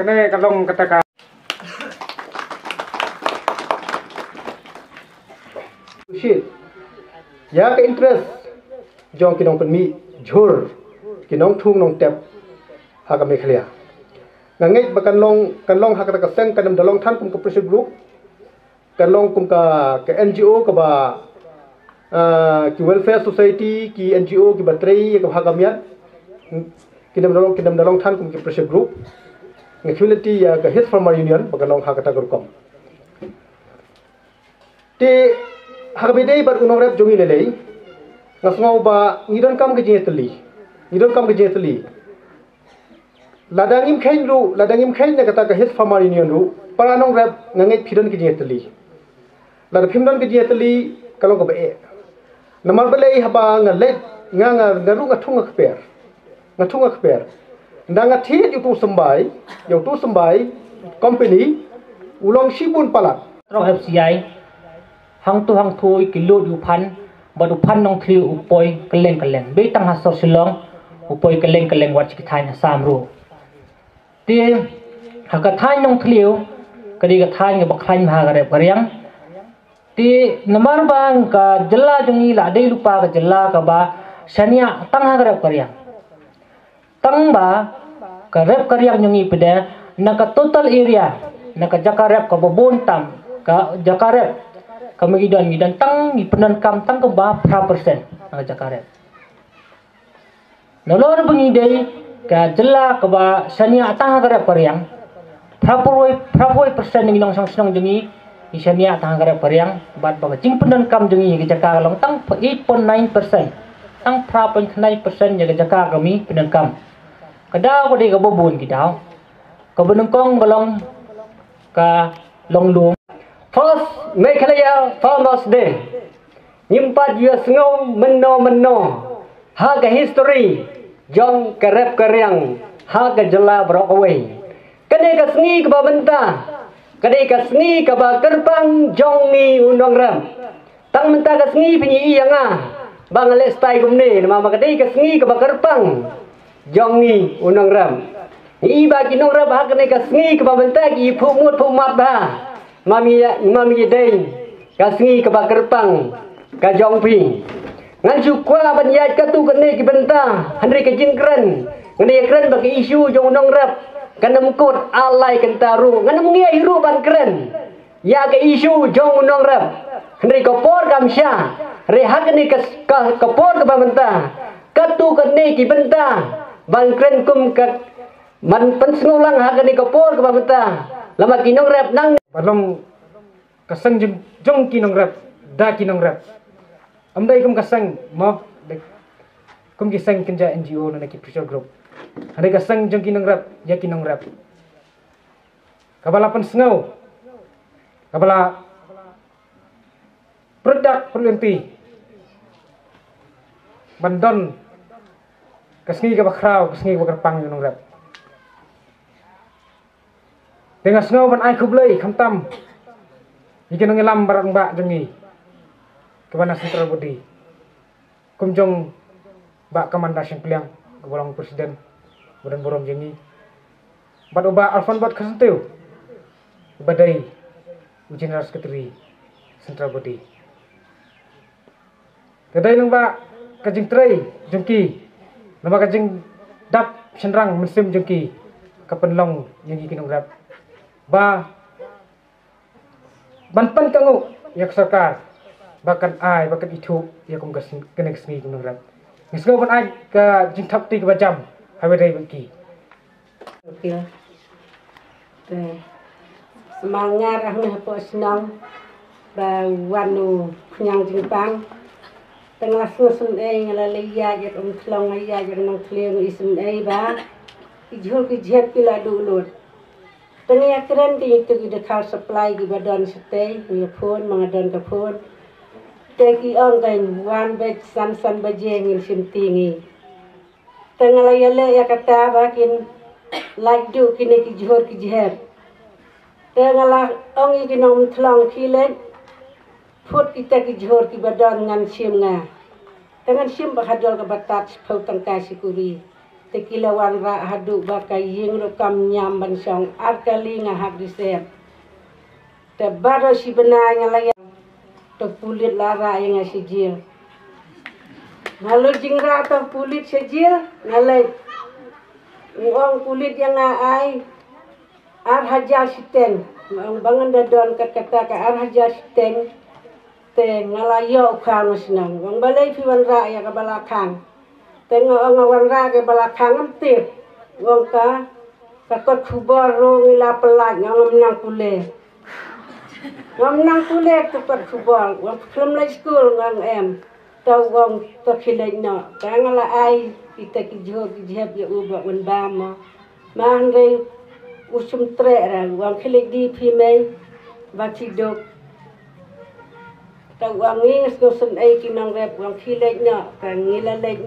kene kalong katakan shit ya ke interest jong kinong penmi jhur kinong thung nong tep ha ka mekhlia ngangai bakan long ha ka seng kanam dalong than kum ko pressure group kan long kum ka NGO ka ba ki welfare society ki NGO ki batrai ka hagamian kinam dalong than kum ki pressure group ngakility ya ka hit farmer union bakan long ha ka ta kom te hagbidei bar unong rep jongi lelei ngasngau ba ngidon kam ke jetli ladangim khain na kata ka hit farmer union ru paranong rep ngangai phidon ke jetli lada phimdon ke jetli kalong ka be namar belei haba ngalet ngaru ngathung khper ndanga thit yutu sambai company ulong sibun palat trong FCI hang tu kilo du pan badu pan nong thliu upoi keleng be tang ha so silong upoi keleng wat chi thai na samru ti ha ka thai nong thliu kadi ka thai nge bakhain ha ga re pariang ti namar bang ka jella jungi la dei lupa ka jella ka ba sania tang ha ga re pariang tang ba ka rep kariang jungi pede na ka total area na ka jakarep ka bobon tam ka jakarep kami gidan tang ni penan kam tang ke ba persen ang jakarep nolor bengi dei ka jela ke ba sania tang garep pariang prapoi persen ni long sang jengi isania tang garep pariang bat ba jing penan kam jengi ke jakar long tang 8.9% tang prapoi 9% ya ke jakar kami penan kam kadau ko dei ka bobon kidau ka benengkong golong ka long luang First, Mekhalaya Farmers Day. Nyimpat yu sengau meno. Haga history. Jong kerep keriang. Haga jela brokaway. Kadai ka sengi ke babenta. Kadai ka sengi ke ba kerpang jong ni undang ram. Tang menta ka sengi pinyi iyang Bang le stai gumne nama kadai ka sengi ke ba kerpang jong ni undang ram. Ni ba kinong ram ha kadai ka sengi ke babenta ki phumut phumat ba. Mami dei kasngi ke bakerpang ka jongpi ngan sukwa banyat ka tu kene ki benta handri ke jingkren ngene kren bagi isu jong nong rap kanam kut alai kentaru ngan ngia hiru ban kren ya ke isu jong nong rap handri ko por kamsha re hak ni ka por ke benta ka tu kene ki benta ban kren kum ka man pensngulang hak ni ko por ke benta lama kinong rap nang balong kasang jong kinong rap da kinong rap amdai kum kasang ma kum kisang kenja NGO na ki pressure group hari kasang jong kinong rap ya kinong rap kabala pan snow kabala produk perlenti bandon kasngi ka bakraw kasngi ka bakrapang kinong rap dengan snow ban ai kublai khamtam ikan ngelam barang mbak jengi kebana sentral budi kumjong mbak kamandasyen piliang kebolong presiden badan borom jengi bad oba alfon bad kasentiu badai general secretary sentral budi kedai nang mbak kajing tray jengki nama kajing dap senrang mesim jengki kapenlong jengi kinong rap ba banpan kangu yak sarkar bahkan itu ya kum kene kesni kum rap ngisgo ban ai ka jingthap ti ka jam hawe dai bangki okey semangat ahne po senang ba wanu nyang jingpang tengah susun ngalalia ya tlong ya nang tliang isun ba ijhul ki jep pila dulu tengah keren di itu kita kau supply di badan stay punya phone mengadan ke phone teki online one bed san bajeng sim tinggi tengah layale ya kata bakin like do kini ki jher tengah lah ongi kinom thlong kilen food kita ki jhor ki badan ngan sim nga dengan sim bahadol ke batat phau tangkai sikuri tekilawan ra hadu bakai ying ro kam nyam ban song arkali ngahak disep te baro si benanya laya to pulit lara yang sijil Lalu jingra atau kulit sejil, ngalai uang kulit yang ai ar hajar siten, uang bangun dadon kata ke ar hajar siten, te ngalayo kang senang, uang balai fiwan ra ya ke balakang, te ngawan ra ke balakang emptir, uang ka kakot kubor ro ngila pelat ngam menang kulit, ngam menang kulit kakot kubor, uang film lay school ngang em. Tau wong to khilai no kangala ai kita kijhab ya ubak wan bama man re usum tre ra wong khilai di phi mai ba chi dok tau wong ngis go sun ai kinang rep wong khilai no kangila lai